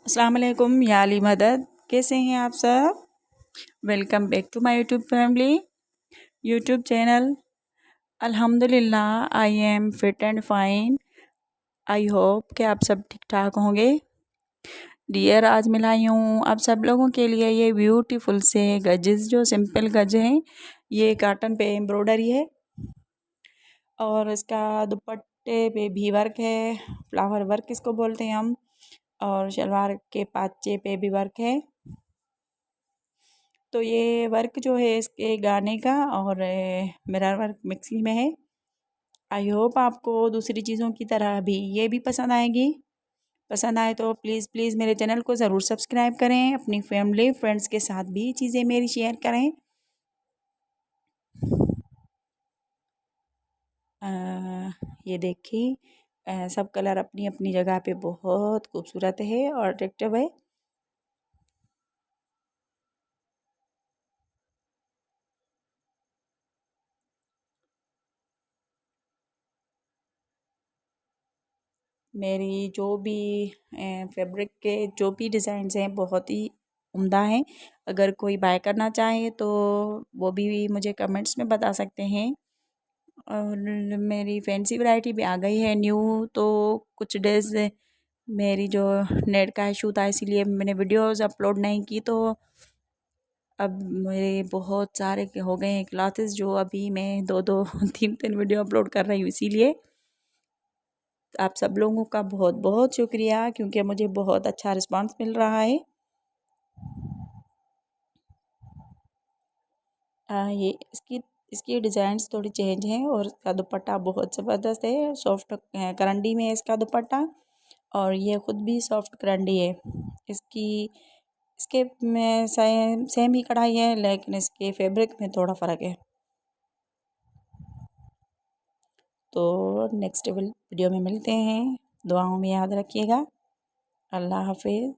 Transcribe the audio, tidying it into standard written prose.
अस्सलाम वालेकुम या अली मदद। कैसे हैं आप सब? Welcome back to my YouTube family YouTube channel. अल्हम्दुलिल्लाह I am fit and fine. I hope कि आप सब ठीक ठाक होंगे। डियर, आज मैं लाई हूँ आप सब लोगों के लिए ये ब्यूटीफुल से गजेस, जो सिंपल गज हैं। ये काटन पे एम्ब्रॉयडरी है और इसका दुपट्टे पे भी वर्क है, फ्लावर वर्क इसको बोलते हैं हम। और शलवार के पाचे पे भी वर्क है। तो ये वर्क जो है इसके गाने का और मिरर वर्क मिक्सिंग में है। आई होप आपको दूसरी चीज़ों की तरह भी ये भी पसंद आएगी। पसंद आए तो प्लीज़ प्लीज़ मेरे चैनल को ज़रूर सब्सक्राइब करें। अपनी फैमिली फ्रेंड्स के साथ भी चीज़ें मेरी शेयर करें। ये देखिए, सब कलर अपनी अपनी जगह पे बहुत खूबसूरत है और अट्रैक्टिव है। मेरी जो भी फैब्रिक के जो भी डिज़ाइंस हैं बहुत ही उम्दा हैं। अगर कोई बाय करना चाहे तो वो भी मुझे कमेंट्स में बता सकते हैं। और मेरी फैंसी वैरायटी भी आ गई है न्यू। तो कुछ डेज़ मेरी जो नेट का इशू था, इसीलिए मैंने वीडियोस अपलोड नहीं की। तो अब मेरे बहुत सारे हो गए हैं क्लासेस, जो अभी मैं दो दो तीन तीन वीडियो अपलोड कर रही हूँ। इसीलिए आप सब लोगों का बहुत बहुत शुक्रिया, क्योंकि मुझे बहुत अच्छा रिस्पांस मिल रहा है। ये इसकी इसकी डिज़ाइंस थोड़ी चेंज हैं और इसका दुपट्टा बहुत ज़बरदस्त है। सॉफ्ट करंडी में है इसका दुपट्टा और ये ख़ुद भी सॉफ्ट करंडी है। इसकी इसके में सेम ही कढ़ाई है, लेकिन इसके फैब्रिक में थोड़ा फ़र्क है। तो नेक्स्ट वीडियो में मिलते हैं। दुआओं में याद रखिएगा। अल्लाह हाफिज़।